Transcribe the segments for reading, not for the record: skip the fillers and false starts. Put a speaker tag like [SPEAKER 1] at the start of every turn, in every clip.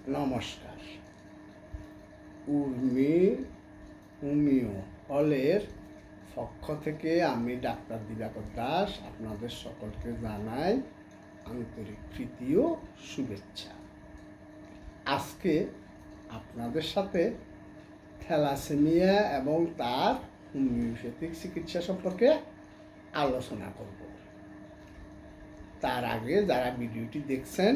[SPEAKER 1] নমস্কার। উর্মি হোমিও হলের পক্ষ থেকে আমি ডাক্তার দিবাকর দাস আপনাদের সকলকে জানাই আন্তরিক প্রীতি ও শুভেচ্ছা। আজকে আপনাদের সাথে থ্যালাসেমিয়া এবং তার হোমিওপ্যাথিক চিকিৎসা সম্পর্কে আলোচনা করব। তার আগে যারা ভিডিওটি দেখছেন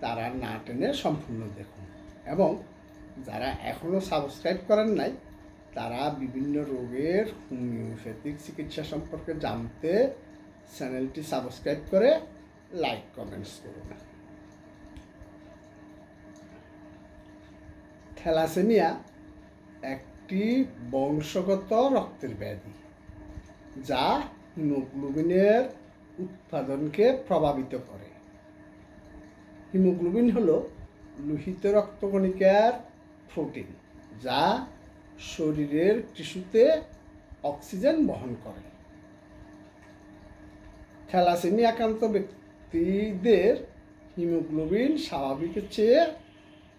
[SPEAKER 1] তারা না টেনে সম্পূর্ণ দেখুন, এবং যারা এখনও সাবস্ক্রাইব করেন নাই তারা বিভিন্ন রোগের হোমিওপ্যাথিক চিকিৎসা সম্পর্কে জানতে চ্যানেলটি সাবস্ক্রাইব করে লাইক কমেন্টস করুন। থ্যালাসেমিয়া একটি বংশগত রক্তের ব্যাধি যা হিমোগ্লোবিনের উৎপাদনকে প্রভাবিত করে। হিমোগ্লোবিন হলো লোহিত রক্তকণিকার প্রোটিন যা শরীরের টিস্যুতে অক্সিজেন বহন করে। থ্যালাসেমিয়া আক্রান্ত ব্যক্তিদের হিমোগ্লোবিন স্বাভাবিকের চেয়ে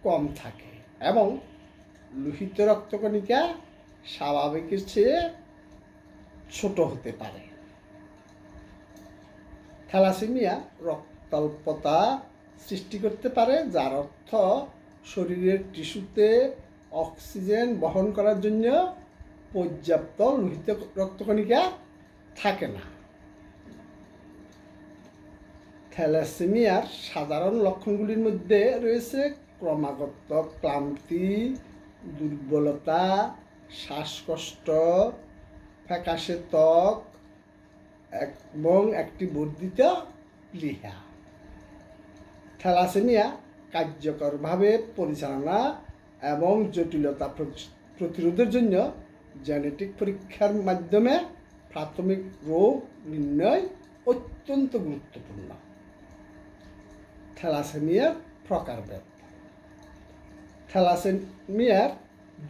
[SPEAKER 1] কম থাকে এবং লোহিত রক্তকণিকা স্বাভাবিকের চেয়ে ছোট হতে পারে। থ্যালাসেমিয়া রক্তাল্পতা সৃষ্টি করতে পারে, যার অর্থ শরীরের টিস্যুতে অক্সিজেন বহন করার জন্য পর্যাপ্ত লোহিত রক্তকণিকা থাকে না। থ্যালাসেমিয়ার সাধারণ লক্ষণগুলির মধ্যে রয়েছে ক্রমাগত ক্লান্তি, দুর্বলতা, শ্বাসকষ্ট, ফ্যাকাশে ত্বক এবং একটি বর্ধিত প্লীহা। থ্যালাসেমিয়া কার্যকরভাবে পরিচালনা এবং জটিলতা প্রতিরোধের জন্য জেনেটিক পরীক্ষার মাধ্যমে প্রাথমিক রোগ নির্ণয় অত্যন্ত গুরুত্বপূর্ণ। থ্যালাসেমিয়ার প্রকারভেদ। থ্যালাসেমিয়ার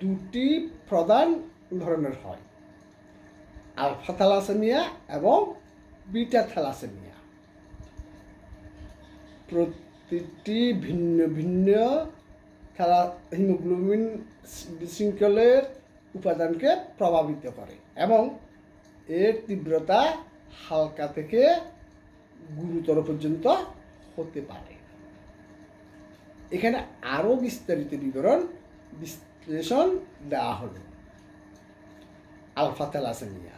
[SPEAKER 1] দুটি প্রধান ধরনের হয়: আলফা থ্যালাসেমিয়া এবং বিটা থ্যালাসেমিয়া। প্রতিটি ভিন্ন ভিন্ন হিমোগ্লোবিন বিশৃঙ্খলের উপাদানকে প্রভাবিত করে এবং এর তীব্রতা হালকা থেকে গুরুতর পর্যন্ত হতে পারে। এখানে আরও বিস্তারিত বিবরণ বিশ্লেষণ দেওয়া হলো। Alpha thalassaemia.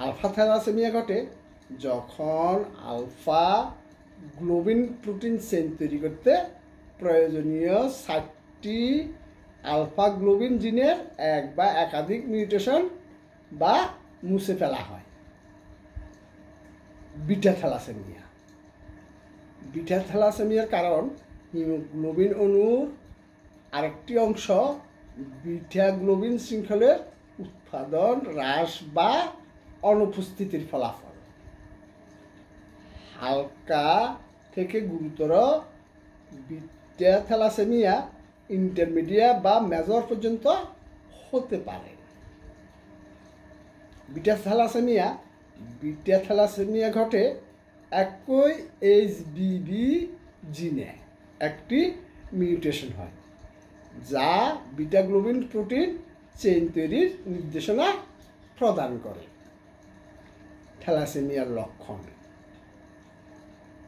[SPEAKER 1] আলফা থ্যালাসেমিয়া ঘটে যখন আলফা গ্লোবিন প্রোটিন চেইন তৈরি করতে প্রয়োজনীয় 60টি আলফা গ্লোবিন জিনের এক বা একাধিক মিউটেশন বা মুছে ফেলা হয়। Beta thalassaemia. বিটা থ্যালাসেমিয়ার কারণ হিমোগ্লোবিন অণুর আরেকটি অংশ বিটা গ্লোবিন শৃঙ্খলের উৎপাদন হ্রাস বা অনুপস্থিতির ফলাফল। হালকা থেকে গুরুতর বিটা থ্যালাসেমিয়া ইন্টারমিডিয়েট বা মেজর পর্যন্ত হতে পারে। বিটা থ্যালাসেমিয়া ঘটে একই এইচবিবি জিনে একটি মিউটেশন হয়, যা বিটা গ্লোবিন প্রোটিন চেইন তৈরির নির্দেশনা প্রদান করে। থ্যালাসেমিয়ার লক্ষণ: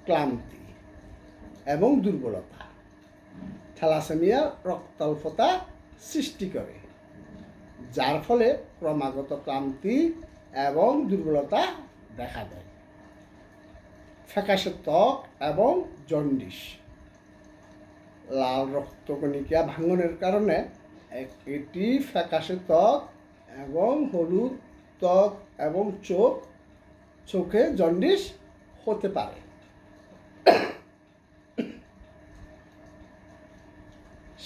[SPEAKER 1] ক্লান্তি এবং দুর্বলতা। থ্যালাসেমিয়া রক্তাল্পতা সৃষ্টি করে, যার ফলে ক্রমাগত ক্লান্তি এবং দুর্বলতা দেখা দেয়। ফ্যাকাশে ত্বক এবং জন্ডিস। লাল রক্তকণিকা ভাঙনের কারণে এটি ফ্যাকাশে ত্বক এবং হলুদ ত্বক এবং চোখে জন্ডিস হতে পারে।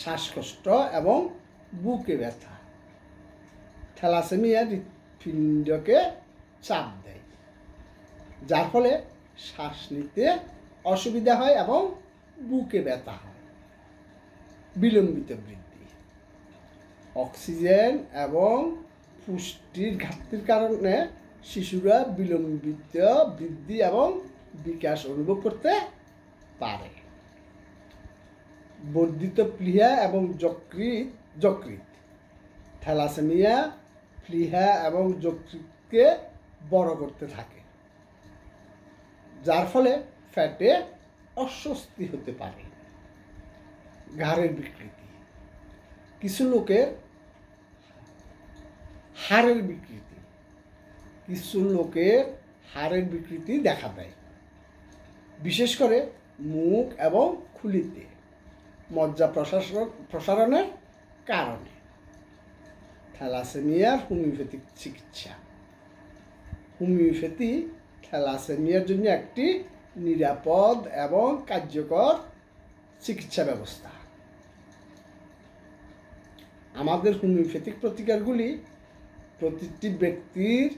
[SPEAKER 1] শ্বাসকষ্ট এবং বুকে ব্যথা। থ্যালাসেমিয়া হৃৎপিণ্ডকে চাপ দেয়, যার ফলে শ্বাস নিতে অসুবিধা হয় এবং বুকে ব্যথা হয়। বিলম্বিত বৃদ্ধি। অক্সিজেন এবং পুষ্টির ঘাটতির কারণে শিশুরা বিলম্বিত বৃদ্ধি এবং বিকাশ অনুভব করতে পারে। বর্ধিত প্লীহা এবং যকৃৎ থ্যালাসেমিয়া প্লীহা এবং যকৃৎকে বড় করতে থাকে, যার ফলে ফ্যাটে অস্বস্তি হতে পারে। ঘাড়ের বিকৃতি, কিছু লোকের হাড়ের বিকৃতি দেখা দেয়, বিশেষ করে মুখ এবং খুলিতে মজ্জা প্রসারণের কারণে। থ্যালাসেমিয়ার হোমিওপ্যাথিক চিকিৎসা। হোমিওপ্যাথি থ্যালাসেমিয়ার জন্য একটি নিরাপদ এবং কার্যকর চিকিৎসা ব্যবস্থা। আমাদের হোমিওপ্যাথিক প্রতিকারগুলি প্রতিটি ব্যক্তির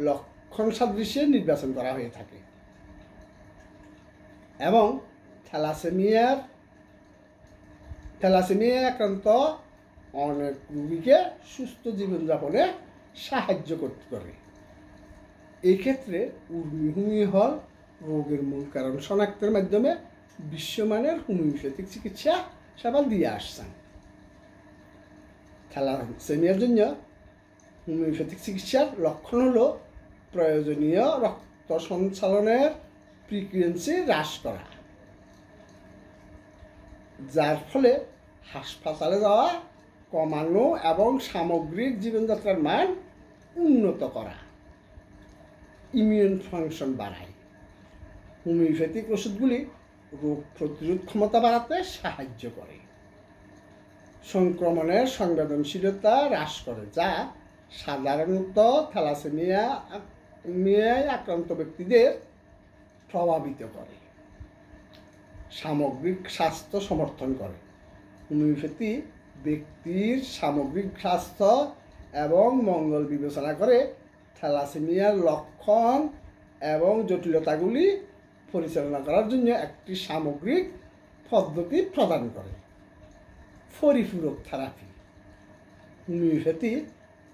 [SPEAKER 1] লক্ষণ সাদৃশ্যে নির্বাচন করা হয়ে থাকে এবং থ্যালাসেমিয়া আক্রান্ত অনেক রোগীকে সুস্থ জীবনযাপনে সাহায্য করতে পারে। এক্ষেত্রে উর্মি হোমিও হল রোগের মূল কারণ শনাক্তের মাধ্যমে বিশ্বমানের হোমিওপ্যাথিক চিকিৎসা সেবা দিয়ে আসছেন। থ্যালাসেমিয়ার জন্য হোমিওপ্যাথিক চিকিৎসার লক্ষণ হল প্রয়োজনীয় রক্ত সঞ্চালনের ফ্রিকোয়েন্সি হ্রাস করা, যার ফলে হাসপাতালে যাওয়া কমানো এবং সামগ্রিক জীবনযাত্রার মান উন্নত করা। ইমিউন ফাংশন বাড়ায়। হোমিওপ্যাথিক ওষুধগুলি রোগ প্রতিরোধ ক্ষমতা বাড়াতে সাহায্য করে। সংক্রমণের সংবেদনশীলতা হ্রাস করে, যা সাধারণত থ্যালাসেমিয়ায় আক্রান্ত ব্যক্তিদের প্রভাবিত করে। সামগ্রিক স্বাস্থ্য সমর্থন করে। হোমিওপ্যাথি ব্যক্তির সামগ্রিক স্বাস্থ্য এবং মঙ্গল বিবেচনা করে থ্যালাসেমিয়ার লক্ষণ এবং জটিলতাগুলি পরিচালনা করার জন্য একটি সামগ্রিক পদ্ধতি প্রদান করে। পরিপূরক থেরাপি। হোমিওপ্যাথি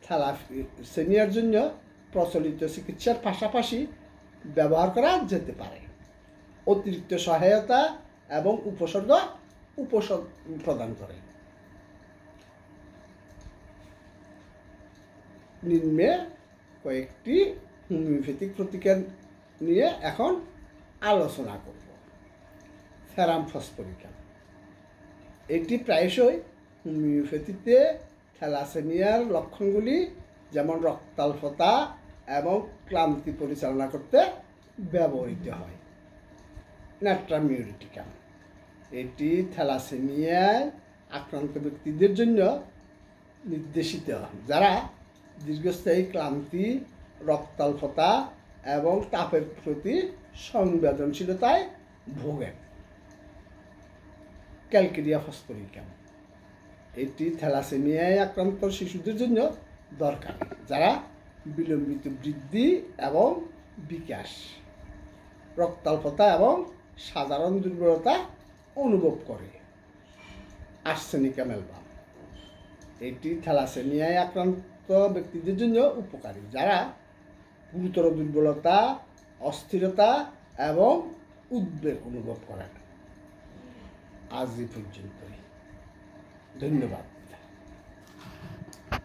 [SPEAKER 1] থ্যালাসেমিয়ার জন্য প্রচলিত চিকিৎসার পাশাপাশি ব্যবহার করা যেতে পারে। অতিরিক্ত সহায়তা এবং উপসর্গ প্রদান করে। নিম্নে কয়েকটি হোমিওপ্যাথিক প্রতিকার নিয়ে এখন আলোচনা করব। সেরাম ফসফরিকাম। এটি প্রায়শই হোমিওপ্যাথিতে থ্যালাসেমিয়ার লক্ষণগুলি যেমন রক্তাল্পতা এবং ক্লান্তি পরিচালনা করতে ব্যবহৃত হয়। নাট্রামিউরিটিকাম। এটি থ্যালাসেমিয়ায় আক্রান্ত ব্যক্তিদের জন্য নির্দেশিত, যারা দীর্ঘস্থায়ী ক্লান্তি, রক্তাল্পতা এবং তাপের প্রতি সংবেদনশীলতায় ভোগেন। Calcarea phosphoricum. এটি থ্যালাসেমিয়ায় আক্রান্ত শিশুদের জন্য দরকারি, যারা বিলম্বিত বৃদ্ধি এবং বিকাশ, রক্তাল্পতা এবং সাধারণ দুর্বলতা অনুভব করে। Arsenicum album. এটি থ্যালাসেমিয়ায় আক্রান্ত ব্যক্তিদের জন্য উপকারী, যারা গুরুতর দুর্বলতা, অস্থিরতা এবং উদ্বেগ অনুভব করেন। আজ এই পর্যন্তই। ধন্যবাদ।